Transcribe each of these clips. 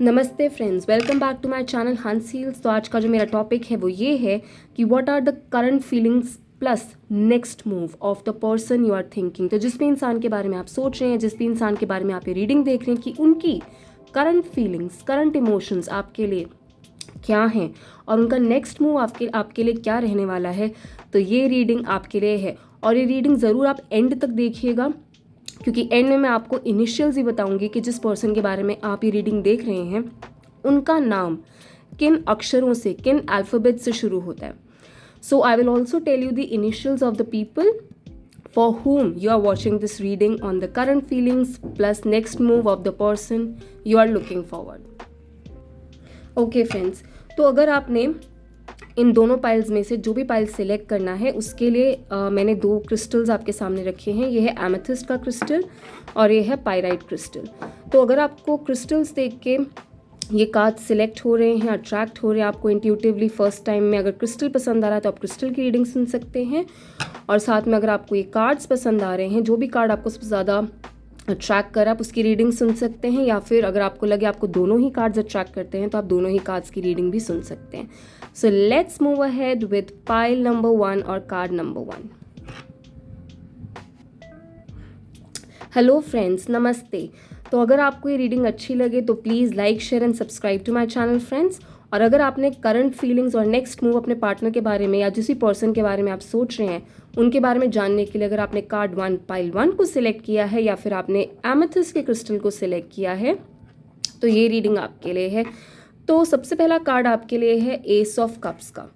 नमस्ते friends, welcome back to my channel Hans Heals. तो आज का जो मेरा टॉपिक है वो ये है कि what are the current feelings plus next move of the person you are thinking. तो जिस भी इंसान के बारे में आप सोच रहे हैं, जिस भी इंसान के बारे में आप ये रीडिंग देख रहे हैं कि उनकी करंट फीलिंग्स, करंट इमोशंस आपके लिए क्या हैं और उनका नेक्स्ट मूव आपके लिए क्या रहने वाला है, तो ये रीडिंग आपके लिए है। और ये रीडिंग ज़रूर आप एंड तक देखिएगा, क्योंकि एंड में मैं आपको इनिशियल्स ही बताऊंगी कि जिस पर्सन के बारे में आप ये रीडिंग देख रहे हैं उनका नाम किन अक्षरों से, किन अल्फ़ाबेट से शुरू होता है। So I will also tell you the initials of the people for whom you are watching this reading on the current feelings plus next move of the person you are looking forward. Okay friends, तो अगर आपने इन दोनों piles में से जो भी pile select करना है उसके लिए मैंने दो क्रिस्टल्स आपके सामने रखे हैं। ये है एमेथिस्ट का क्रिस्टल और ये है पाइराइट क्रिस्टल। तो अगर आपको क्रिस्टल्स देख के ये कार्ड सिलेक्ट हो रहे हैं, अट्रैक्ट हो रहे हैं आपको इंट्यूटिवली फर्स्ट टाइम में, अगर क्रिस्टल पसंद आ रहा है तो आप क्रिस्टल की रीडिंग सुन सकते हैं। और साथ में अगर आपको ये कार्ड्स पसंद आ रहे हैं, जो भी कार्ड आपको सबसे ज़्यादा अट्रैक्ट कर, आप उसकी रीडिंग सुन सकते हैं। या फिर अगर आपको लगे आपको दोनों ही कार्ड्स अट्रैक्ट करते हैं तो आप दोनों ही कार्ड्स की रीडिंग भी सुन सकते हैं। So let's move ahead with pile number 1 और कार्ड नंबर 1। हेलो फ्रेंड्स, नमस्ते। तो अगर आपको ये रीडिंग अच्छी लगे तो please like, share and subscribe to my channel friends. और अगर आपने करंट फीलिंग्स और नेक्स्ट मूव अपने पार्टनर के बारे में या जिस भी पर्सन के बारे में आप सोच रहे हैं उनके बारे में जानने के लिए अगर आपने कार्ड 1 पाइल 1 को सिलेक्ट किया है या फिर आपने एमेथिस्ट के क्रिस्टल को सिलेक्ट किया है तो ये रीडिंग आपके लिए है। तो सबसे पहला कार्ड आपके लिए है एस ऑफ कप्स का।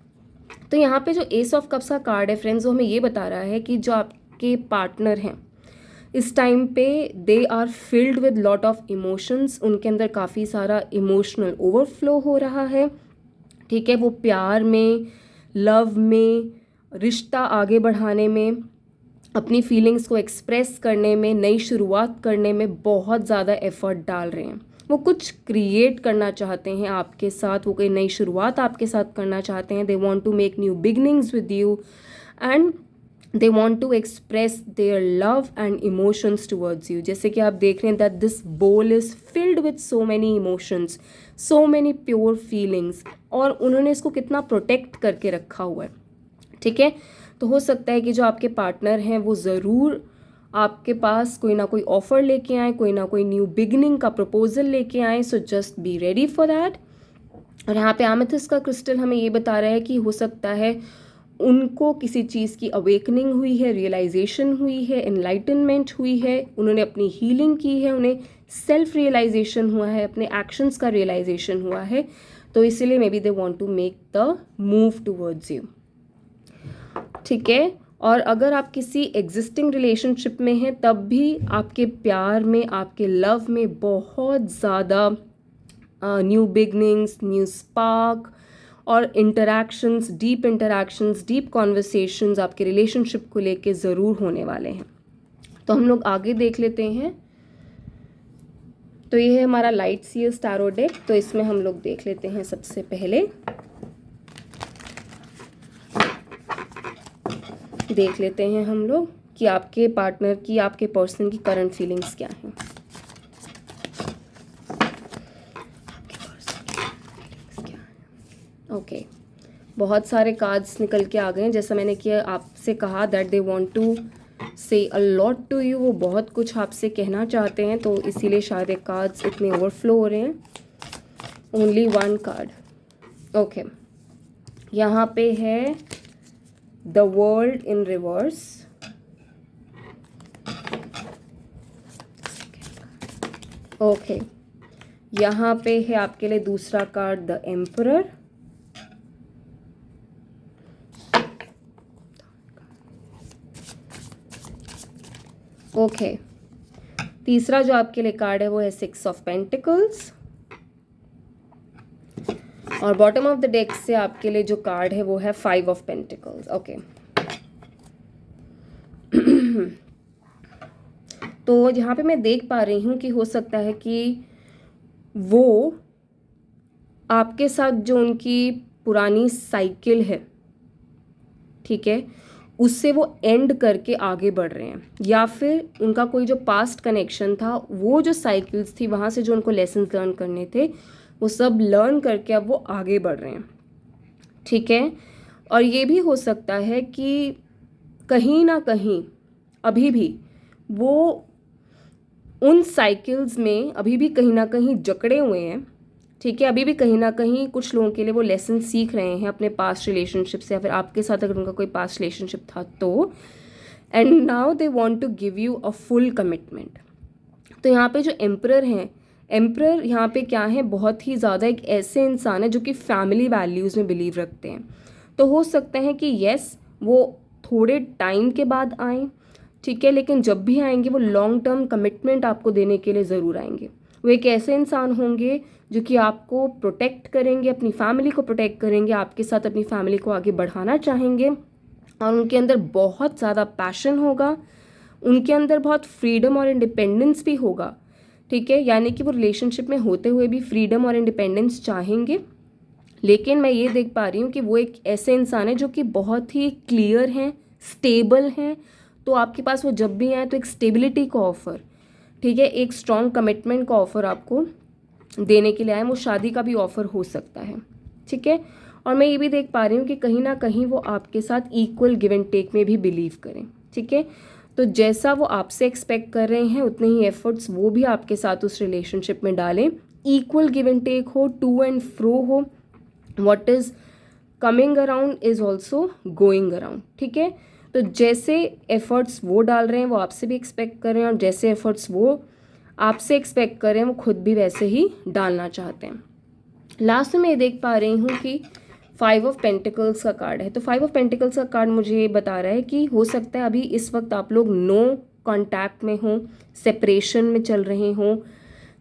तो यहाँ पे जो एस ऑफ कप्स का कार्ड है फ्रेंड्स, वो हमें ये बता रहा है कि जो आपके पार्टनर हैं इस टाइम पे they are filled with lot of emotions. उनके अंदर काफ़ी सारा इमोशनल ओवरफ्लो हो रहा है, ठीक है। वो प्यार में, लव में, रिश्ता आगे बढ़ाने में, अपनी फीलिंग्स को एक्सप्रेस करने में, नई शुरुआत करने में बहुत ज़्यादा एफर्ट डाल रहे हैं। वो कुछ क्रिएट करना चाहते हैं आपके साथ, वो कोई नई शुरुआत आपके साथ करना चाहते हैं। They want to make new beginnings with you and they want to express their love and emotions towards you। जैसे कि आप देख रहे हैं that this bowl is filled with so many emotions, so many pure feelings, और उन्होंने इसको कितना प्रोटेक्ट करके रखा हुआ है, ठीक है। तो हो सकता है कि जो आपके पार्टनर हैं वो ज़रूर आपके पास कोई ना कोई ऑफर लेके आए, कोई ना कोई न्यू बिगनिंग का प्रपोजल लेके आए। So just be ready for that. और यहाँ पे एमेथिस्ट का क्रिस्टल हमें ये बता रहा है कि हो सकता है उनको किसी चीज़ की अवेकनिंग हुई है, रियलाइजेशन हुई है, एनलाइटनमेंट हुई है, उन्होंने अपनी हीलिंग की है, उन्हें सेल्फ रियलाइजेशन हुआ है, अपने एक्शंस का रियलाइजेशन हुआ है। तो इसीलिए maybe they want to make the move towards you, ठीक है। और अगर आप किसी एग्जिस्टिंग रिलेशनशिप में हैं तब भी आपके प्यार में, आपके लव में बहुत ज़्यादा न्यू बिगनिंग्स, न्यू स्पार्क और इंटरैक्शंस, डीप कॉन्वर्सेशंस आपके रिलेशनशिप को लेके ज़रूर होने वाले हैं। तो हम लोग आगे देख लेते हैं। तो ये है हमारा लाइट सीयर्स टैरो डेक। तो इसमें हम लोग देख लेते हैं सबसे पहले, देख लेते हैं हम लोग कि आपके पार्टनर की, आपके पर्सन की करंट फीलिंग्स क्या हैं। ओके, बहुत सारे कार्ड्स निकल के आ गए हैं। जैसा मैंने किया आपसे कहा दैट दे वांट टू से अ लॉट टू यू, वो बहुत कुछ आपसे कहना चाहते हैं, तो इसीलिए शायद ये कार्ड्स इतने ओवरफ्लो हो रहे हैं। Only 1 card, okay. यहाँ पे है the world in reverse, okay. यहाँ पे है आपके लिए दूसरा कार्ड द एम्परर, ओके। तीसरा जो आपके लिए कार्ड है वो है 6 ऑफ पेंटिकल्स, और बॉटम ऑफ द डेक से आपके लिए जो कार्ड है वो है 5 ऑफ पेंटिकल्स, ओके। तो यहाँ पे मैं देख पा रही हूँ कि हो सकता है कि वो आपके साथ जो उनकी पुरानी साइकिल है, ठीक है, उससे वो एंड करके आगे बढ़ रहे हैं, या फिर उनका कोई जो पास्ट कनेक्शन था, वो जो साइकिल्स थी वहाँ से जो उनको लेसन्स लर्न करने थे वो सब लर्न करके अब वो आगे बढ़ रहे हैं। ठीक है। और ये भी हो सकता है कि कहीं ना कहीं अभी भी वो उन साइकिल्स में अभी भी कहीं ना कहीं जकड़े हुए हैं। ठीक है। अभी भी कहीं ना कहीं कुछ लोगों के लिए वो लेसन सीख रहे हैं अपने पास्ट रिलेशनशिप से, या फिर आपके साथ अगर उनका कोई पास्ट रिलेशनशिप था तो, and now they want to give you a full commitment. तो यहाँ पे जो एम्परर हैं, एम्परर यहाँ पे क्या है, बहुत ही ज़्यादा एक ऐसे इंसान है जो कि फैमिली वैल्यूज़ में बिलीव रखते हैं। तो हो सकता है कि यस वो थोड़े टाइम के बाद आएँ, ठीक है, लेकिन जब भी आएंगे वो लॉन्ग टर्म कमिटमेंट आपको देने के लिए ज़रूर आएंगे। वो एक ऐसे इंसान होंगे जो कि आपको प्रोटेक्ट करेंगे, अपनी फैमिली को प्रोटेक्ट करेंगे, आपके साथ अपनी फैमिली को आगे बढ़ाना चाहेंगे, और उनके अंदर बहुत ज़्यादा पैशन होगा, उनके अंदर बहुत फ्रीडम और इंडिपेंडेंस भी होगा। ठीक है। यानी कि वो रिलेशनशिप में होते हुए भी फ्रीडम और इंडिपेंडेंस चाहेंगे, लेकिन मैं ये देख पा रही हूँ कि वो एक ऐसे इंसान है जो कि बहुत ही क्लियर हैं, स्टेबल हैं। तो आपके पास वो जब भी आए तो एक स्टेबिलिटी का ऑफ़र, ठीक है, एक स्ट्रॉन्ग कमिटमेंट का ऑफ़र आपको देने के लिए आए। वो शादी का भी ऑफ़र हो सकता है। ठीक है। और मैं ये भी देख पा रही हूँ कि कहीं ना कहीं वो आपके साथ इक्वल गिव एंड टेक में भी बिलीव करें। ठीक है। तो जैसा वो आपसे एक्सपेक्ट कर रहे हैं उतने ही एफर्ट्स वो भी आपके साथ उस रिलेशनशिप में डालें। इक्वल गिव एंड टेक हो, टू एंड फ्रो हो, what is coming around is also going around. ठीक है। तो जैसे एफर्ट्स वो डाल रहे हैं वो आपसे भी एक्सपेक्ट कर रहे हैं, और जैसे एफर्ट्स वो आपसे एक्सपेक्ट कर रहे हैं वो खुद भी वैसे ही डालना चाहते हैं। लास्ट में मैं ये देख पा रही हूँ कि 5 ऑफ पेंटिकल्स का कार्ड है। तो 5 ऑफ पेंटिकल्स का कार्ड मुझे ये बता रहा है कि हो सकता है अभी इस वक्त आप लोग नो कॉन्टैक्ट में हों, सेपरेशन में चल रहे हों,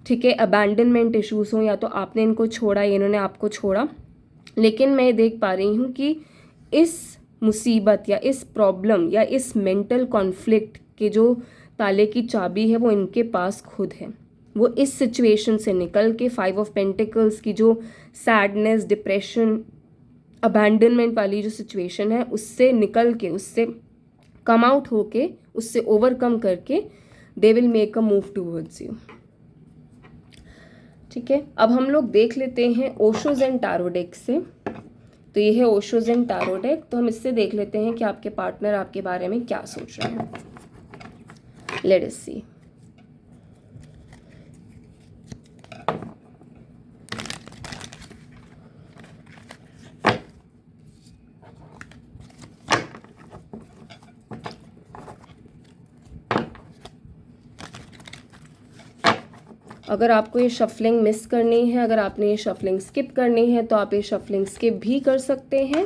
ठीक है, अबैंडनमेंट इश्यूज़ हों, या तो आपने इनको छोड़ा या इन्होंने आपको छोड़ा। लेकिन मैं देख पा रही हूँ कि इस मुसीबत या इस प्रॉब्लम या इस मेंटल कॉन्फ्लिक्ट के जो ताले की चाबी है वो इनके पास खुद है। वो इस सिचुएशन से निकल के 5 ऑफ पेंटिकल्स की जो सैडनेस, डिप्रेशन, अबैंडनमेंट वाली जो सिचुएशन है उससे निकल के, उससे कम आउट होके, उससे ओवरकम करके they will make a move towards you. ठीक है। अब हम लोग देख लेते हैं ओशो ज़ेन टैरो डेक से। तो ये है ओशो ज़ेन टैरो डेक। तो हम इससे देख लेते हैं कि आपके पार्टनर आपके बारे में क्या सोच रहे हैं। लेट अस सी। अगर आपको ये शफलिंग मिस करनी है, अगर आपने ये शफलिंग स्किप करनी है तो आप ये शफलिंग स्किप भी कर सकते हैं,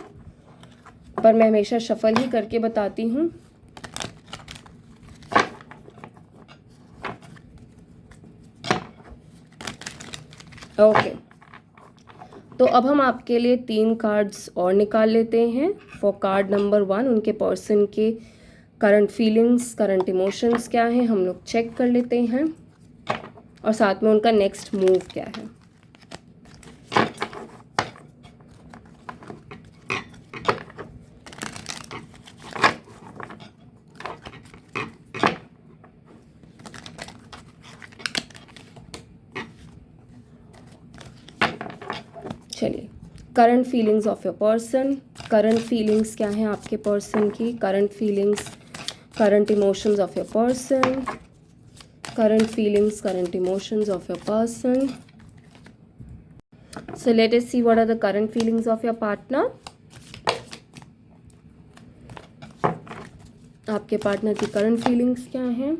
पर मैं हमेशा शफल ही करके बताती हूँ। ओके। तो अब हम आपके लिए 3 कार्ड्स और निकाल लेते हैं। फॉर कार्ड नंबर 1 उनके पर्सन के करंट फीलिंग्स, करंट इमोशंस क्या हैं हम लोग चेक कर लेते हैं, और साथ में उनका नेक्स्ट मूव क्या है। चलिए, current feelings of your person. Current feelings क्या हैं आपके पर्सन की, current feelings, current emotions of your person, current feelings, current emotions of your person. So let us see what are the current feelings of your partner. आपके partner की current feelings क्या हैं?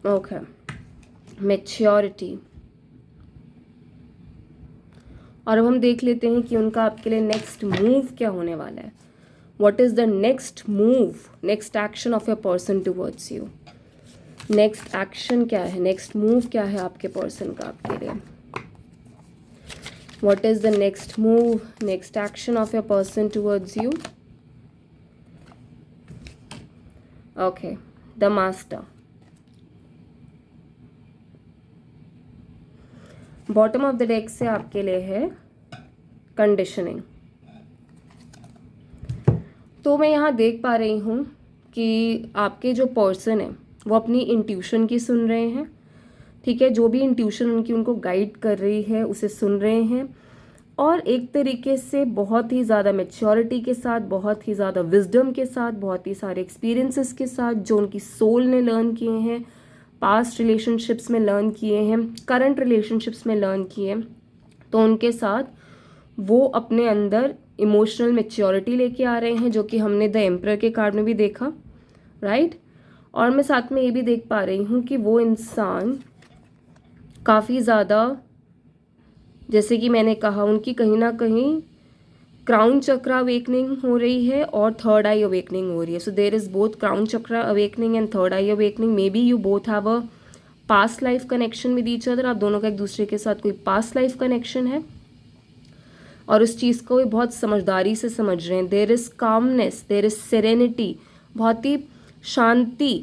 Okay, maturity. और अब हम देख लेते हैं कि उनका आपके लिए नेक्स्ट मूव क्या होने वाला है। What is the next move, next action of your person towards you. Next action क्या है, नेक्स्ट मूव क्या है आपके पर्सन का आपके लिए। What is the next move, next action of your person towards you? Okay, the Master. Bottom of the deck से आपके लिए है कंडीशनिंग। तो मैं यहाँ देख पा रही हूँ कि आपके जो पर्सन है वो अपनी इंट्यूशन की सुन रहे हैं, ठीक है। जो भी इंट्यूशन उनको गाइड कर रही है उसे सुन रहे हैं, और एक तरीके से बहुत ही ज़्यादा मैच्योरिटी के साथ, बहुत ही ज़्यादा विजडम के साथ, बहुत ही सारे एक्सपीरियंसेस के साथ जो उनकी सोल ने लर्न किए हैं, पास्ट रिलेशनशिप्स में लर्न किए हैं, करंट रिलेशनशिप्स में लर्न किए हैं, तो उनके साथ वो अपने अंदर इमोशनल मैच्योरिटी लेके आ रहे हैं, जो कि हमने द एम्परर के कार्ड में भी देखा, राइट। और मैं साथ में ये भी देख पा रही हूँ कि वो इंसान काफ़ी ज़्यादा, जैसे कि मैंने कहा, उनकी कहीं ना कहीं क्राउन चक्र अवेकनिंग हो रही है और थर्ड आई अवेकनिंग हो रही है। सो देर इज बोथ क्राउन चक्र awakening and third I awakening. May be you both have a past life connection with each other. आप दोनों का एक दूसरे के साथ कोई पास्ट लाइफ कनेक्शन है और उस चीज़ को भी बहुत समझदारी से समझ रहे हैं। There is calmness, there is serenity, बहुत ही शांति,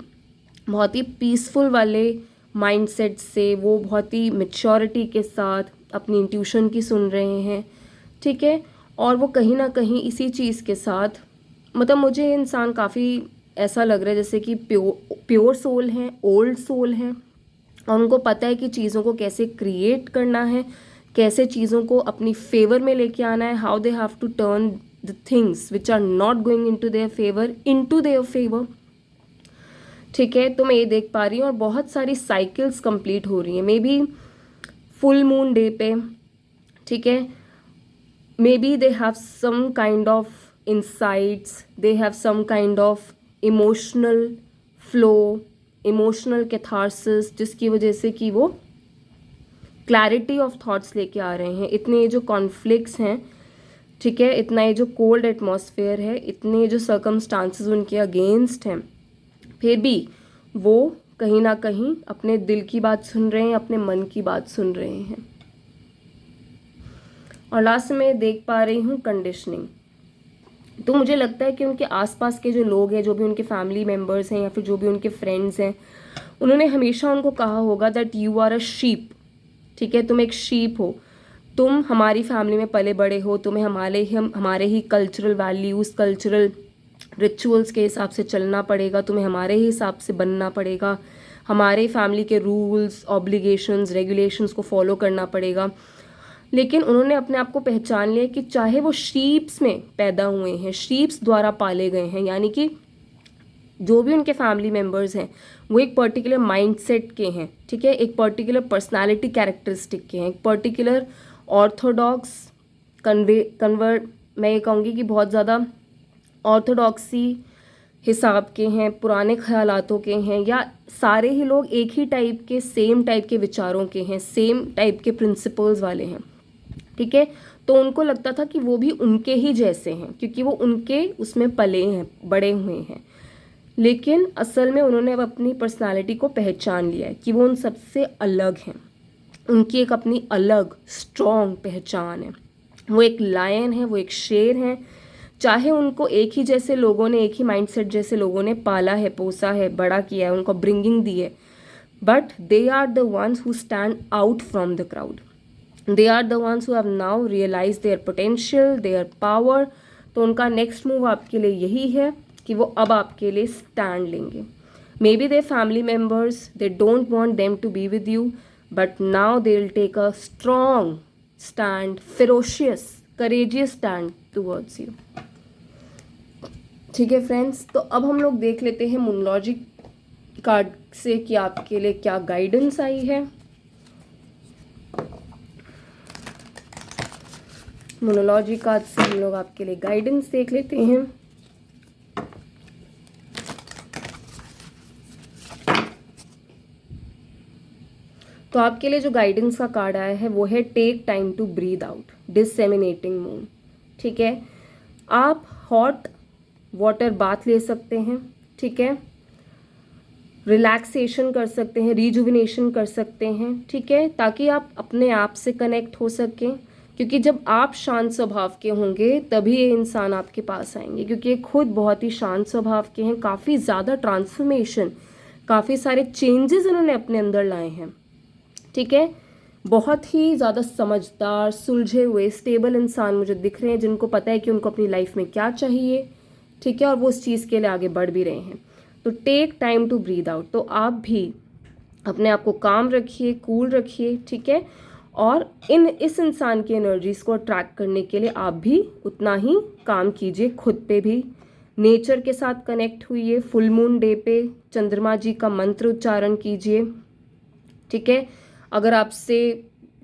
बहुत ही पीसफुल वाले माइंडसेट से वो बहुत ही मैच्योरिटी के साथ अपनी इंट्यूशन की सुन रहे हैं, ठीक है। और वो कहीं ना कहीं इसी चीज़ के साथ, मतलब मुझे इंसान काफ़ी ऐसा लग रहा है जैसे कि प्योर सोल हैं, ओल्ड सोल हैं, और उनको पता है कि चीज़ों को कैसे क्रिएट करना है, कैसे चीज़ों को अपनी फेवर में लेके आना है, how they have to turn the things which are not going into their favour into their favour, ठीक है। तो मैं ये देख पा रही हूँ और बहुत सारी साइकिल्स कंप्लीट हो रही हैं, maybe full moon day पे, ठीक है। Maybe they have some kind of insights, they have some kind of emotional flow, emotional catharsis, जिसकी वजह से कि वो क्लैरिटी ऑफ थॉट्स लेके आ रहे हैं। इतने ये जो कॉन्फ्लिक्ट्स हैं, ठीक है, इतना ये जो कोल्ड एटमॉस्फेयर है, इतने जो सर्कमस्टांसेस उनके अगेंस्ट हैं, फिर भी वो कहीं ना कहीं अपने दिल की बात सुन रहे हैं, अपने मन की बात सुन रहे हैं। और लास्ट में देख पा रही हूँ कंडीशनिंग। तो मुझे लगता है कि उनके आसपास के जो लोग हैं, जो भी उनके फैमिली मेम्बर्स हैं या फिर जो भी उनके फ्रेंड्स हैं, उन्होंने हमेशा उनको कहा होगा that you are a sheep, ठीक है, तुम एक शीप हो, तुम हमारी फैमिली में पले बड़े हो, तुम्हें हमारे ही कल्चरल वैल्यूज़, कल्चरल रिचुअल्स के हिसाब से चलना पड़ेगा, तुम्हें हमारे ही हिसाब से बनना पड़ेगा, हमारे फैमिली के रूल्स, ऑब्लिगेशंस, रेगुलेशंस को फॉलो करना पड़ेगा। लेकिन उन्होंने अपने आप को पहचान लिया कि चाहे वो शीप्स में पैदा हुए हैं, शीप्स द्वारा पाले गए हैं, यानी कि जो भी उनके फैमिली मेम्बर्स हैं वो एक पर्टिकुलर माइंडसेट के हैं, ठीक है, एक पर्टिकुलर पर्सनालिटी कैरेक्टरिस्टिक के हैं, एक पर्टिकुलर ऑर्थोडॉक्स कन्वर्ट, मैं ये कहूँगी कि बहुत ज़्यादा ऑर्थोडॉक्सी हिसाब के हैं, पुराने ख्यालातों के हैं, या सारे ही लोग एक ही टाइप के, सेम टाइप के विचारों के हैं, सेम टाइप के प्रिंसिपल्स वाले हैं, ठीक है। तो उनको लगता था कि वो भी उनके ही जैसे हैं क्योंकि वो उनके उसमें पले हैं, बड़े हुए हैं। लेकिन असल में उन्होंने अब अपनी पर्सनालिटी को पहचान लिया है कि वो उन सबसे अलग हैं, उनकी एक अपनी अलग स्ट्रॉन्ग पहचान है। वो एक लायन है, वो एक शेर है। चाहे उनको एक ही जैसे लोगों ने, एक ही माइंडसेट जैसे लोगों ने पाला है, पोसा है, बड़ा किया है, उनको ब्रिंगिंग दी है, but they are the ones who stand out from the crowd. They are the ones who have now realize their potential, their power. तो उनका नेक्स्ट मूव आपके लिए यही है कि वो अब आपके लिए स्टैंड लेंगे। Maybe their family members, they don't want them to be with you, but now they will take a strong stand, ferocious, courageous stand towards you, ठीक है फ्रेंड्स। तो अब हम लोग देख लेते हैं मोनोलॉजी कार्ड से कि आपके लिए क्या गाइडेंस आई है। मोनोलॉजी कार्ड से हम लोग आपके लिए गाइडेंस देख लेते हैं। तो आपके लिए जो गाइडेंस का कार्ड आया है वो है take time to breathe out, disseminating moon, ठीक है। आप हॉट वाटर बाथ ले सकते हैं, ठीक है, रिलैक्सेशन कर सकते हैं, रिजुविनेशन कर सकते हैं, ठीक है, ताकि आप अपने आप से कनेक्ट हो सकें। क्योंकि जब आप शांत स्वभाव के होंगे तभी ये इंसान आपके पास आएंगे, क्योंकि ये खुद बहुत ही शांत स्वभाव के हैं। काफ़ी ज़्यादा ट्रांसफॉर्मेशन, काफ़ी सारे चेंजेस इन्होंने अपने अंदर लाए हैं, ठीक है। बहुत ही ज़्यादा समझदार, सुलझे हुए, स्टेबल इंसान मुझे दिख रहे हैं, जिनको पता है कि उनको अपनी लाइफ में क्या चाहिए, ठीक है, और वो उस चीज़ के लिए आगे बढ़ भी रहे हैं। तो take time to breathe out. तो आप भी अपने आप को काम रखिए, कूल रखिए, ठीक है, और इस इंसान की एनर्जीज को अट्रैक्ट करने के लिए आप भी उतना ही काम कीजिए खुद पे भी। नेचर के साथ कनेक्ट हुइए। फुल मून डे पे चंद्रमा जी का मंत्र उच्चारण कीजिए, ठीक है। अगर आपसे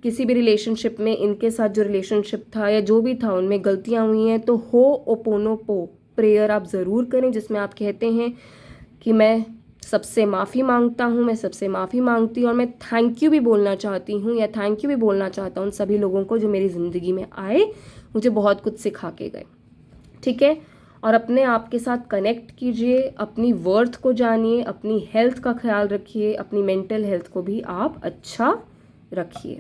किसी भी रिलेशनशिप में, इनके साथ जो रिलेशनशिप था या जो भी था उनमें गलतियां हुई हैं, तो हो ओपोनोपो प्रेयर आप ज़रूर करें, जिसमें आप कहते हैं कि मैं सबसे माफ़ी मांगता हूँ, मैं सबसे माफ़ी मांगती हूँ, और मैं थैंक यू भी बोलना चाहती हूँ या थैंक यू भी बोलना चाहता हूँ सभी लोगों को जो मेरी ज़िंदगी में आए, मुझे बहुत कुछ सिखा के गए, ठीक है। और अपने आप के साथ कनेक्ट कीजिए, अपनी वर्थ को जानिए, अपनी हेल्थ का ख्याल रखिए, अपनी मेंटल हेल्थ को भी आप अच्छा रखिए।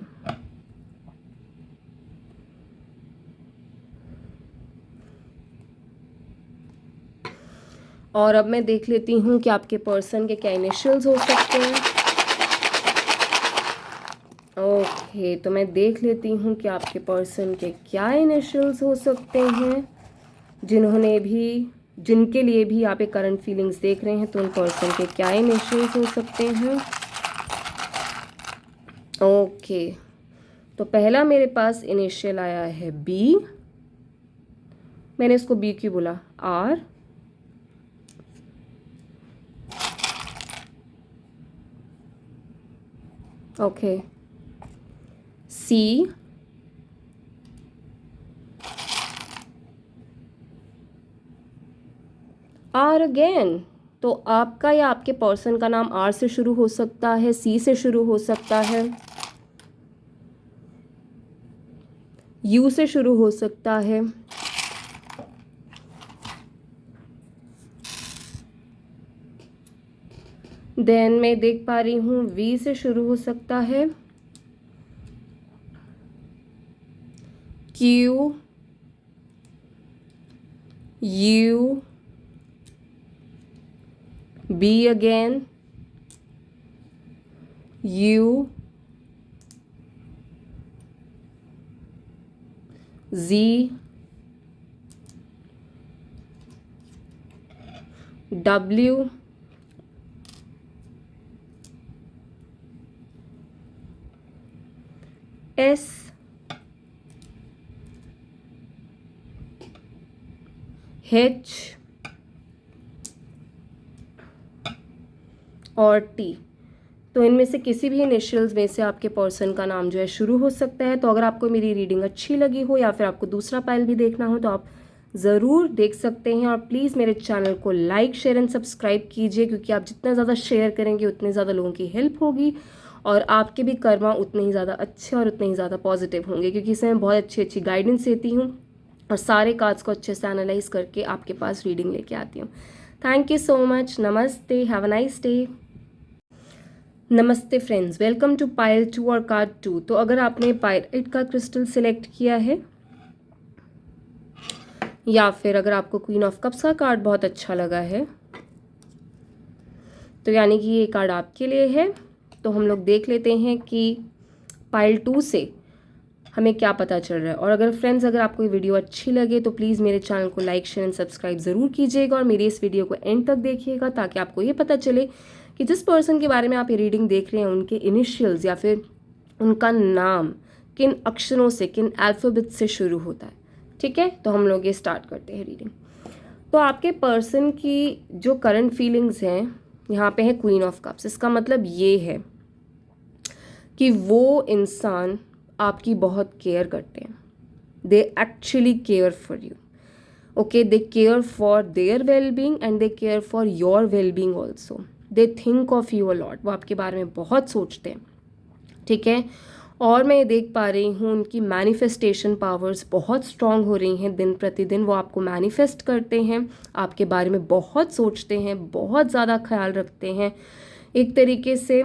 और अब मैं देख लेती हूँ कि आपके पर्सन के क्या इनिशियल्स हो सकते हैं। ओके, तो मैं देख लेती हूँ कि आपके पर्सन के क्या इनिशियल्स हो सकते हैं, जिनके लिए भी आप एक करंट फीलिंग्स देख रहे हैं, तो उन पर्सन के क्या इनिशियल्स हो सकते हैं। ओके, तो पहला मेरे पास इनिशियल आया है बी। मैंने इसको बी क्यों बोला, R. Okay, C, R again. तो आपका या आपके पर्सन का नाम आर से शुरू हो सकता है, सी से शुरू हो सकता है, यू से शुरू हो सकता है, देन मैं देख पा रही हूँ वी से शुरू हो सकता है, Q, U, B again, U, Z, W, S, H और T। तो इनमें से किसी भी इनिशियल्स में से आपके पर्सन का नाम जो है शुरू हो सकता है। तो अगर आपको मेरी रीडिंग अच्छी लगी हो या फिर आपको दूसरा पाइल भी देखना हो तो आप ज़रूर देख सकते हैं। और प्लीज़ मेरे चैनल को लाइक, शेयर एंड सब्सक्राइब कीजिए, क्योंकि आप जितना ज़्यादा शेयर करेंगे उतने ज़्यादा लोगों की हेल्प होगी और आपके भी कर्मा उतने ही ज़्यादा अच्छे और उतने ही ज़्यादा पॉजिटिव होंगे, क्योंकि इसमें मैं बहुत अच्छी अच्छी गाइडेंस देती हूँ और सारे कार्ड्स को अच्छे से एनालाइज करके आपके पास रीडिंग लेके आती हूँ। Thank you so much. नमस्ते, हैव अ नाइस डे। नमस्ते फ्रेंड्स, वेलकम टू पाइल 2 और कार्ड 2। तो अगर आपने पायराइट का क्रिस्टल सिलेक्ट किया है या फिर अगर आपको क्वीन ऑफ कप्स का कार्ड बहुत अच्छा लगा है, तो यानी कि ये कार्ड आपके लिए है। तो हम लोग देख लेते हैं कि पाइल 2 से हमें क्या पता चल रहा है। और अगर फ्रेंड्स, अगर आपको ये वीडियो अच्छी लगे तो प्लीज़ मेरे चैनल को लाइक, शेयर एंड सब्सक्राइब ज़रूर कीजिएगा और मेरी इस वीडियो को एंड तक देखिएगा, ताकि आपको ये पता चले कि जिस पर्सन के बारे में आप ये रीडिंग देख रहे हैं उनके इनिशियल्स या फिर उनका नाम किन अक्षरों से, किन अल्फ़ाबेट से शुरू होता है। ठीक है, तो हम लोग ये स्टार्ट करते हैं रीडिंग। तो आपके पर्सन की जो करंट फीलिंग्स हैं, यहाँ पे है क्वीन ऑफ कप्स। इसका मतलब ये है कि वो इंसान आपकी बहुत केयर करते हैं। They actually care for you. Okay, they care for their well being and they care for your well being also. They think of you a lot. वो आपके बारे में बहुत सोचते हैं, ठीक है। और मैं ये देख पा रही हूँ उनकी मैनिफेस्टेशन पावर्स बहुत स्ट्रांग हो रही हैं दिन प्रतिदिन। वो आपको मैनिफेस्ट करते हैं, आपके बारे में बहुत सोचते हैं, बहुत ज़्यादा ख्याल रखते हैं। एक तरीके से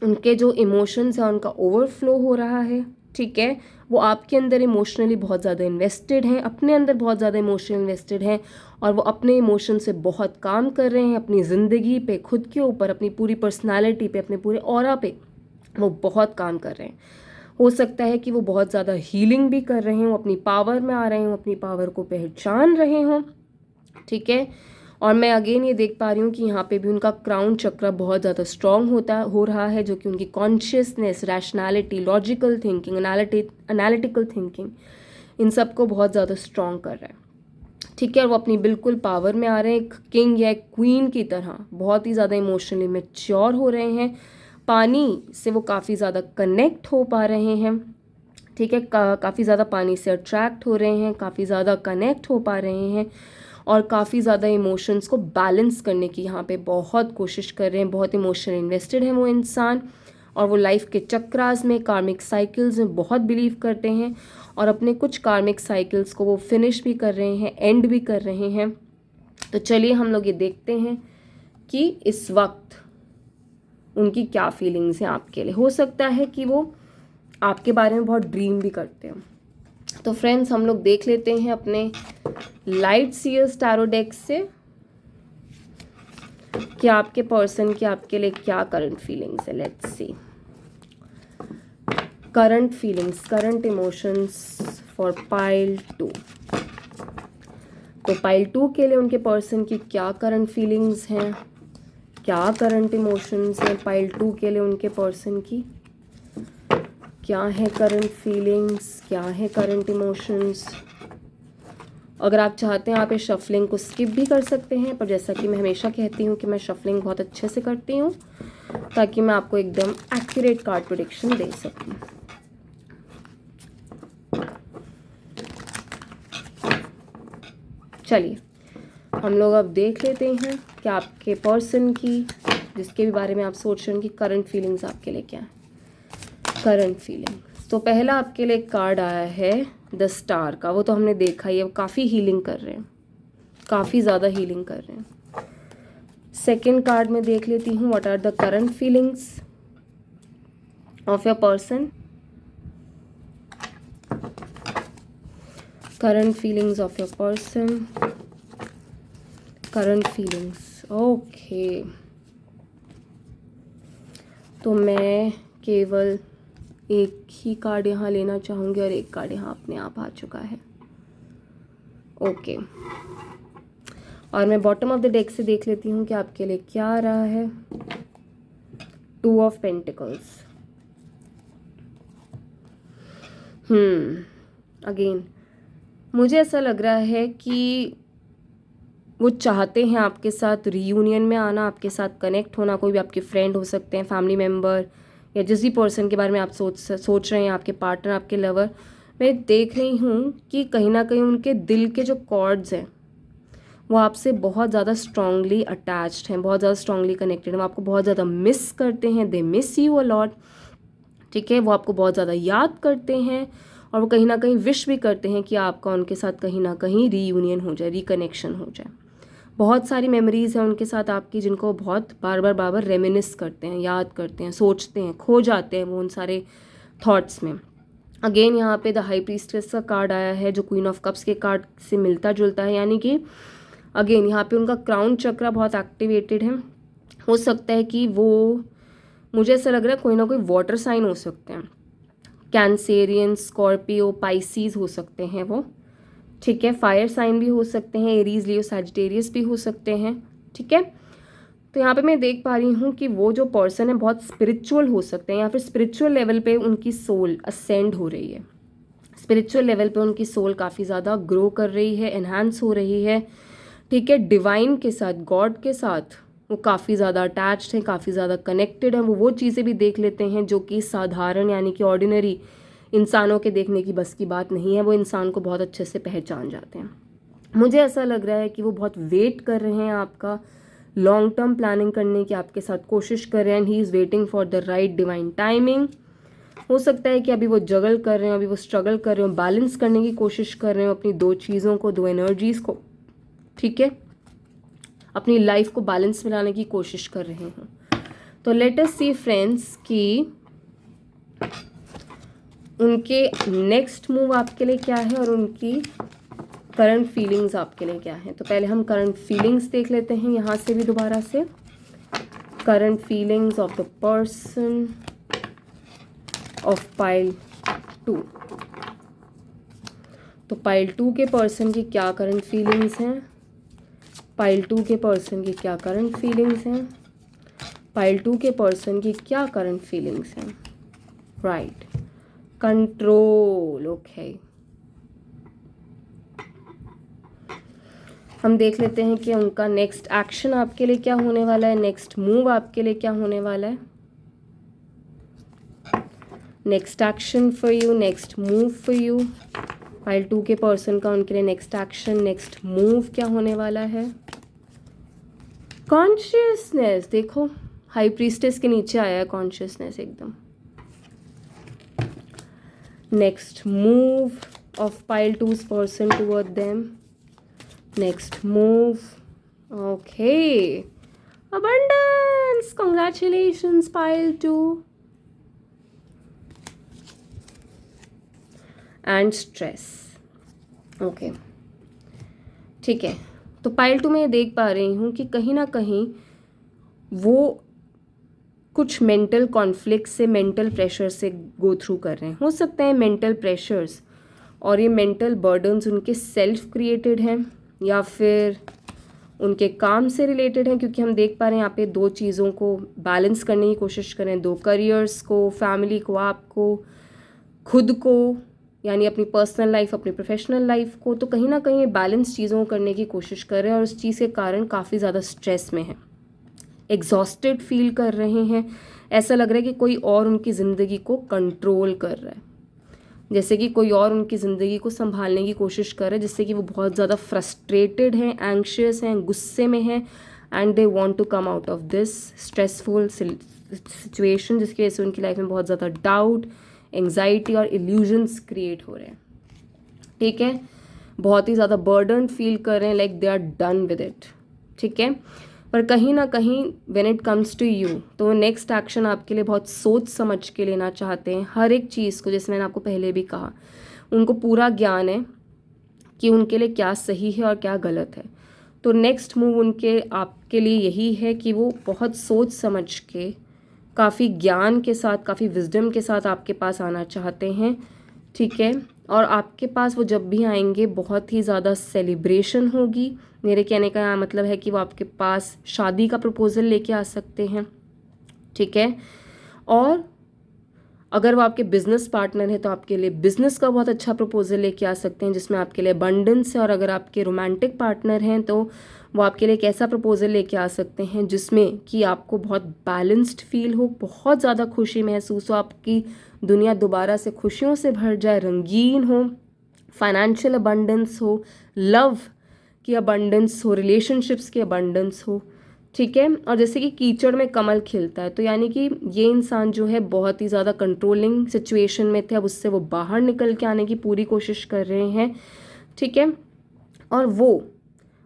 उनके जो इमोशंस हैं उनका ओवरफ्लो हो रहा है, ठीक है। वो आपके अंदर इमोशनली बहुत ज़्यादा इन्वेस्टेड हैं, अपने अंदर बहुत ज़्यादा इमोशनल इन्वेस्टेड हैं और वो अपने इमोशन से बहुत काम कर रहे हैं। अपनी ज़िंदगी पे, खुद के ऊपर, अपनी पूरी पर्सनालिटी पे, अपने पूरे ऑरा पे वो बहुत काम कर रहे हैं। हो सकता है कि वो बहुत ज़्यादा हीलिंग भी कर रहे हों, अपनी पावर में आ रहे हों, अपनी पावर को पहचान रहे हों, ठीक है। और मैं अगेन ये देख पा रही हूँ कि यहाँ पे भी उनका क्राउन चक्र बहुत ज़्यादा स्ट्रॉन्ग हो रहा है, जो कि उनकी consciousness, rationality, logical thinking, analytical thinking, इन सब को बहुत ज़्यादा स्ट्रॉन्ग कर रहा है, ठीक है। और वो अपनी बिल्कुल पावर में आ रहे हैं, किंग या क्वीन की तरह बहुत ही ज़्यादा इमोशनली मैच्योर हो रहे हैं, पानी से वो काफ़ी ज़्यादा कनेक्ट हो पा रहे हैं, ठीक है। काफ़ी ज़्यादा पानी से अट्रैक्ट हो रहे हैं, काफ़ी ज़्यादा कनेक्ट हो पा रहे हैं, और काफ़ी ज़्यादा इमोशंस को बैलेंस करने की यहाँ पे बहुत कोशिश कर रहे हैं। बहुत इमोशनल इन्वेस्टेड है वो इंसान, और वो लाइफ के चक्रास में, कार्मिक साइकिल्स में बहुत बिलीव करते हैं, और अपने कुछ कार्मिक साइकिल्स को वो फिनिश भी कर रहे हैं, एंड भी कर रहे हैं। तो चलिए हम लोग ये देखते हैं कि इस वक्त उनकी क्या फीलिंग्स हैं आपके लिए। हो सकता है कि वो आपके बारे में बहुत ड्रीम भी करते हैं। तो फ्रेंड्स, हम लोग देख लेते हैं अपने लाइट सीयर्स टैरो डेक से कि आपके पर्सन की आपके लिए क्या करंट फीलिंग्स है। Let's see current feelings, current emotions for pile 2। तो पाइल 2 के लिए उनके पर्सन की क्या करंट फीलिंग्स हैं, क्या करंट इमोशंस हैं पाइल 2 के लिए उनके पर्सन की, क्या है करंट फीलिंग्स, क्या है करंट इमोशंस। अगर आप चाहते हैं आप इस शफलिंग को स्किप भी कर सकते हैं, पर जैसा कि मैं हमेशा कहती हूँ कि मैं शफलिंग बहुत अच्छे से करती हूँ ताकि मैं आपको एकदम एक्यूरेट कार्ड प्रेडिक्शन दे सकूँ। चलिए हम लोग अब देख लेते हैं कि आपके पर्सन की, जिसके भी बारे में आप सोच रहे हैं, कि करंट फीलिंग्स आपके लिए क्या है। करंट फीलिंग्स, तो पहला आपके लिए कार्ड आया है द स्टार का। वो तो हमने देखा ही है, काफ़ी हीलिंग कर रहे हैं, काफ़ी ज़्यादा हीलिंग कर रहे हैं। सेकेंड कार्ड में देख लेती हूँ what are the current feelings of your person. Current feelings of your person, current feelings, okay. तो मैं केवल एक ही कार्ड यहाँ लेना चाहूँगी और एक कार्ड यहाँ अपने आप आ चुका है, ओके। और मैं बॉटम ऑफ द डेक से देख लेती हूँ कि आपके लिए क्या आ रहा है। 2 ऑफ पेंटिकल्स, अगेन मुझे ऐसा लग रहा है कि वो चाहते हैं आपके साथ रीयूनियन में आना, आपके साथ कनेक्ट होना। कोई भी आपके फ्रेंड हो सकते हैं, फैमिली मेम्बर, या जिस भी पर्सन के बारे में आप सोच रहे हैं, आपके पार्टनर, आपके लवर। मैं देख रही हूँ कि कहीं ना कहीं उनके दिल के जो कॉर्ड्स हैं वो आपसे बहुत ज़्यादा स्ट्रांगली अटैच्ड हैं, बहुत ज़्यादा स्ट्रांगली कनेक्टेड हैं। वो आपको बहुत ज़्यादा मिस करते हैं, they miss you a lot, ठीक है। वो आपको बहुत ज़्यादा याद करते हैं, और वो कहीं ना कहीं विश भी करते हैं कि आपका उनके साथ कहीं ना कहीं रीयूनियन हो जाए, रिकनेक्शन हो जाए। बहुत सारी मेमोरीज़ हैं उनके साथ आपकी, जिनको बहुत बार बार रेमिनिस करते हैं, याद करते हैं, सोचते हैं, खो जाते हैं वो उन सारे थॉट्स में। अगेन यहाँ पे द हाई प्रीस्टेस का कार्ड आया है, जो क्वीन ऑफ कप्स के कार्ड से मिलता जुलता है, यानी कि अगेन यहाँ पे उनका क्राउन चक्र बहुत एक्टिवेटेड है। हो सकता है कि वो, मुझे ऐसा लग रहा है कोई ना कोई वाटर साइन हो सकते हैं, कैंसेरियन, स्कॉर्पियो, पाइसीज हो सकते हैं वो, ठीक है। फायर साइन भी हो सकते हैं, एरीज, लियो, सैजिटेरियस भी हो सकते हैं, ठीक है। तो यहाँ पे मैं देख पा रही हूँ कि वो जो पर्सन है बहुत स्पिरिचुअल हो सकते हैं, या फिर स्पिरिचुअल लेवल पे उनकी सोल असेंड हो रही है, स्पिरिचुअल लेवल पे उनकी सोल काफ़ी ज़्यादा ग्रो कर रही है, एनहांस हो रही है, ठीक है। डिवाइन के साथ, गॉड के साथ वो काफ़ी ज़्यादा अटैच्ड हैं, काफ़ी ज़्यादा कनेक्टेड हैं। वो चीज़ें भी देख लेते हैं जो कि साधारण यानी कि ऑर्डिनरी इंसानों के देखने की बस की बात नहीं है। वो इंसान को बहुत अच्छे से पहचान जाते हैं। मुझे ऐसा लग रहा है कि वो बहुत वेट कर रहे हैं आपका, लॉन्ग टर्म प्लानिंग करने की आपके साथ कोशिश कर रहे हैं। He is waiting for the right divine timing. हो सकता है कि अभी वो जगल कर रहे हो, अभी वो स्ट्रगल कर रहे हो, बैलेंस करने की कोशिश कर रहे हो अपनी दो चीज़ों को, दो एनर्जीज़ को, ठीक है। अपनी लाइफ को बैलेंस में लाने की कोशिश कर रहे हैं। तो लेट अस सी फ्रेंड्स कि उनके नेक्स्ट मूव आपके लिए क्या है और उनकी करंट फीलिंग्स आपके लिए क्या है। तो पहले हम करंट फीलिंग्स देख लेते हैं यहाँ से भी दोबारा से। Current feelings of the person, of pile 2। तो पाइल 2 के पर्सन की क्या करंट फीलिंग्स हैं, पाइल 2 के पर्सन की क्या करंट फीलिंग्स हैं, पाइल 2 के पर्सन की क्या करंट फीलिंग्स हैं। Right, control. ओके, हम देख लेते हैं कि उनका नेक्स्ट एक्शन आपके लिए क्या होने वाला है, नेक्स्ट मूव आपके लिए क्या होने वाला है। Next action for you, next move for you, pile 2 के पर्सन का उनके लिए नेक्स्ट एक्शन, नेक्स्ट मूव क्या होने वाला है। कॉन्शियसनेस, देखो हाई प्रीस्टेस के नीचे आया है कॉन्शियसनेस एकदम। Next move of pile 2's person toward them, next move. Okay, abundance, congratulations pile 2 and stress. Okay, ठीक है। तो पाइल 2 में ये देख पा रही हूँ कि कहीं ना कहीं वो कुछ मेंटल कॉन्फ्लिक्ट से, मेंटल प्रेशर से गो थ्रू कर रहे हैं। हो सकता है मेंटल प्रेशर्स और ये मेंटल बर्डन्स उनके सेल्फ क्रिएटेड हैं या फिर उनके काम से रिलेटेड हैं, क्योंकि हम देख पा रहे हैं यहाँ पे दो चीज़ों को बैलेंस करने की कोशिश करें, दो करियर्स को, फैमिली को, आपको, खुद को, यानी अपनी पर्सनल लाइफ, अपनी प्रोफेशनल लाइफ को। तो कहीं ना कहीं ये बैलेंस चीज़ों को करने की कोशिश कर रहे हैं और उस चीज़ के कारण काफ़ी ज़्यादा स्ट्रेस में है, एग्जॉस्टेड फील कर रहे हैं। ऐसा लग रहा है कि कोई और उनकी ज़िंदगी को कंट्रोल कर रहा है, जैसे कि कोई और उनकी ज़िंदगी को संभालने की कोशिश कर रहा है, जिससे कि वो बहुत ज़्यादा फ्रस्ट्रेटेड हैं, एंग्शियस हैं, गुस्से में हैं and they want to come out of this stressful situation, जिसकी वजह से उनकी लाइफ में बहुत ज़्यादा डाउट, एंग्जाइटी और इल्यूजन्स क्रिएट हो रहे हैं। ठीक है, बहुत ही ज़्यादा बर्डन फील कर रहे हैं, like they are done with it. ठीक है, पर कहीं ना कहीं when it comes to you, तो वो नेक्स्ट एक्शन आपके लिए बहुत सोच समझ के लेना चाहते हैं हर एक चीज़ को। जैसे मैंने आपको पहले भी कहा, उनको पूरा ज्ञान है कि उनके लिए क्या सही है और क्या गलत है। तो नेक्स्ट मूव उनके आपके लिए यही है कि वो बहुत सोच समझ के, काफ़ी ज्ञान के साथ, काफ़ी विजडम के साथ आपके पास आना चाहते हैं। ठीक है, और आपके पास वो जब भी आएंगे बहुत ही ज़्यादा सेलिब्रेशन होगी। मेरे कहने का मतलब है कि वो आपके पास शादी का प्रपोज़ल लेके आ सकते हैं। ठीक है, और अगर वो आपके बिजनेस पार्टनर हैं तो आपके लिए बिजनेस का बहुत अच्छा प्रपोज़ल लेके आ सकते हैं, जिसमें आपके लिए अबंडेंस है। और अगर आपके रोमांटिक पार्टनर हैं तो वो आपके लिए एक ऐसा प्रपोज़ल लेके आ सकते हैं जिसमें कि आपको बहुत बैलेंस्ड फील हो, बहुत ज़्यादा खुशी महसूस हो, आपकी दुनिया दोबारा से खुशियों से भर जाए, रंगीन हो, फाइनेंशियल अबंडेंस हो, लव की अबंडेंस हो, रिलेशनशिप्स की अबंडेंस हो। ठीक है, और जैसे कि कीचड़ में कमल खिलता है, तो यानी कि ये इंसान जो है बहुत ही ज़्यादा कंट्रोलिंग सिचुएशन में थे, अब उससे वो बाहर निकल के आने की पूरी कोशिश कर रहे हैं। ठीक है, और वो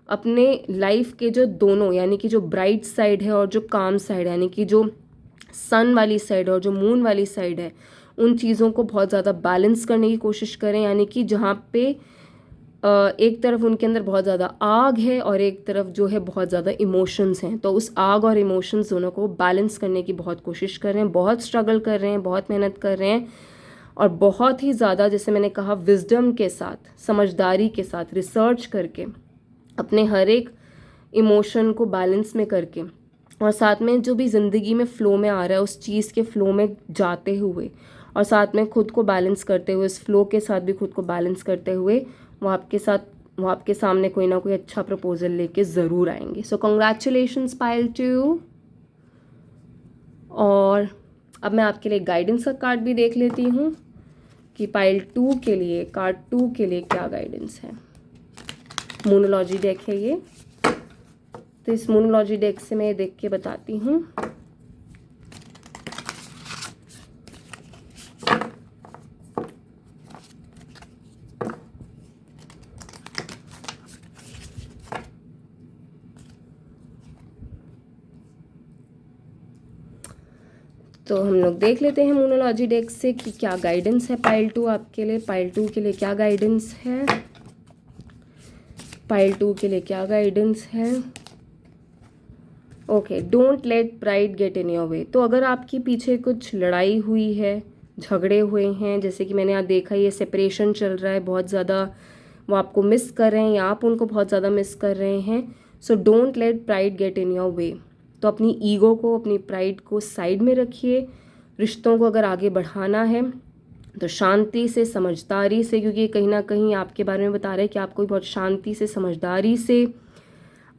अपने लाइफ के जो दोनों, यानी कि जो ब्राइट साइड है और जो काम साइड है, यानी कि जो सन वाली साइड और जो मून वाली साइड है, उन चीज़ों को बहुत ज़्यादा बैलेंस करने की कोशिश करें। यानी कि जहाँ पे एक तरफ उनके अंदर बहुत ज़्यादा आग है और एक तरफ जो है बहुत ज़्यादा इमोशंस हैं, तो उस आग और इमोशंस दोनों को बैलेंस करने की बहुत कोशिश कर रहे हैं, बहुत स्ट्रगल कर रहे हैं, बहुत मेहनत कर रहे हैं और बहुत ही ज़्यादा, जैसे मैंने कहा, विजडम के साथ, समझदारी के साथ, रिसर्च करके, अपने हर एक इमोशन को बैलेंस में करके, और साथ में जो भी ज़िंदगी में फ़्लो में आ रहा है उस चीज़ के फ़्लो में जाते हुए, और साथ में खुद को बैलेंस करते हुए, इस फ़्लो के साथ भी खुद को बैलेंस करते हुए वो आपके सामने कोई ना कोई अच्छा प्रपोजल लेके ज़रूर आएंगे। सो कॉन्ग्रेचुलेशंस पाइल 2। और अब मैं आपके लिए गाइडेंस का कार्ड भी देख लेती हूँ कि पाइल 2 के लिए, कार्ड 2 के लिए क्या गाइडेंस है। मूनोलॉजी डेक है ये, तो इस मूनोलॉजी डेक से मैं देख के बताती हूँ। तो हम लोग देख लेते हैं मूनोलॉजी डेक से कि क्या गाइडेंस है पाइल 2 आपके लिए। पाइल 2 के लिए क्या गाइडेंस है, पाइल 2 के लिए क्या गाइडेंस है। Okay, don't let pride get in your way. तो अगर आपकी पीछे कुछ लड़ाई हुई है, झगड़े हुए हैं, जैसे कि मैंने यहाँ देखा ये सेपरेशन चल रहा है बहुत ज़्यादा, वो आपको मिस कर रहे हैं या आप उनको बहुत ज़्यादा मिस कर रहे हैं। So don't let pride get in your way. तो अपनी ईगो को, अपनी प्राइड को साइड में रखिए। रिश्तों को अगर आगे बढ़ाना है तो शांति से, समझदारी से, क्योंकि ये कहीं ना कहीं आपके बारे में बता रहा है कि आपको बहुत शांति से, समझदारी से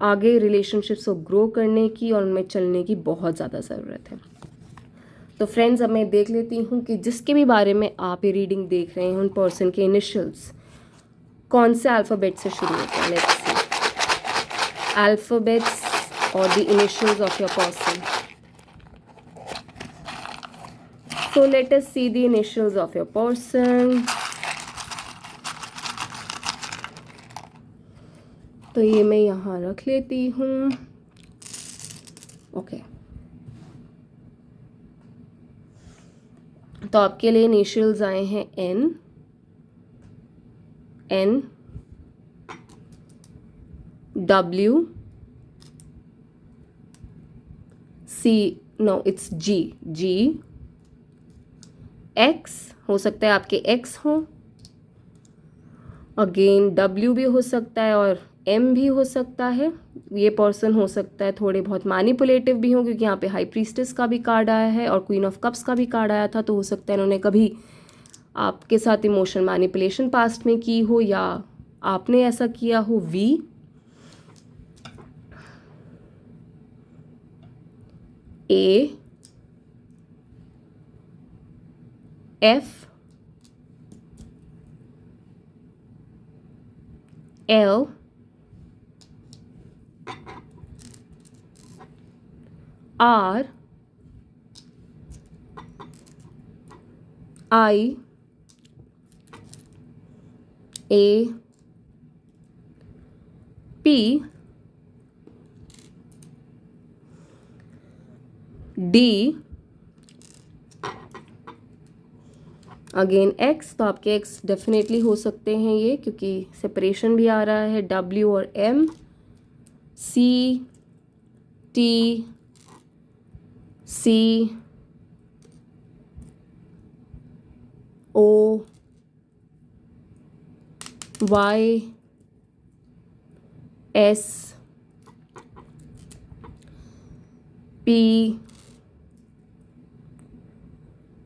आगे रिलेशनशिप्स को ग्रो करने की और उनमें चलने की बहुत ज़्यादा ज़रूरत है। तो फ्रेंड्स, अब मैं देख लेती हूँ कि जिसके भी बारे में आप ये रीडिंग देख रहे हैं उन पर्सन के इनिशियल्स कौन से अल्फ़ाबेट से शुरू होते हैं। लेट्स सी अल्फ़ाबेट्स और the initials of your person. So let us see the initials of your person. तो ये मैं यहाँ रख लेती हूँ। ओके, तो आपके लिए इनिशियल्स आए हैं N, W, C, no it's G, X, हो सकता है आपके X हो, अगेन W भी हो सकता है और M भी हो सकता है। ये पर्सन हो सकता है थोड़े बहुत मैनिपुलेटिव भी हो, क्योंकि यहाँ पे हाई प्रीस्टेस का भी कार्ड आया है और क्वीन ऑफ कप्स का भी कार्ड आया था। तो हो सकता है इन्होंने कभी आपके साथ इमोशनल मैनिपुलेशन पास्ट में की हो या आपने ऐसा किया हो। V, A, F, L, R, I, A, P, D, again X। तो आपके X डेफिनेटली हो सकते हैं ये, क्योंकि सेपरेशन भी आ रहा है। W और M, C, T, C, O, Y, S, P,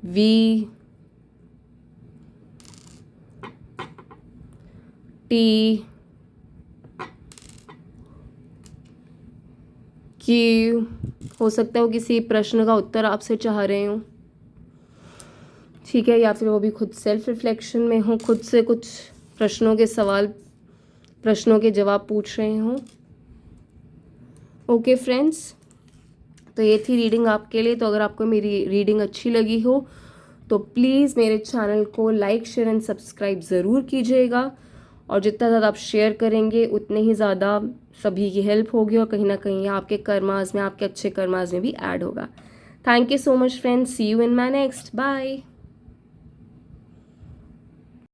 V, T, Q। हो सकता है वो किसी प्रश्न का उत्तर आपसे चाह रहे हो, ठीक है, या फिर वो भी खुद सेल्फ रिफ्लेक्शन में हो, खुद से कुछ प्रश्नों के जवाब पूछ रहे हो। ओके फ्रेंड्स, तो ये थी रीडिंग आपके लिए। तो अगर आपको मेरी रीडिंग अच्छी लगी हो तो प्लीज़ मेरे चैनल को लाइक, शेयर एंड सब्सक्राइब ज़रूर कीजिएगा। और जितना ज़्यादा आप शेयर करेंगे उतने ही ज़्यादा सभी की हेल्प होगी और कहीं ना कहीं आपके कर्मास में, आपके अच्छे कर्मास में भी ऐड होगा। Thank you so much friends, see you in my next, bye.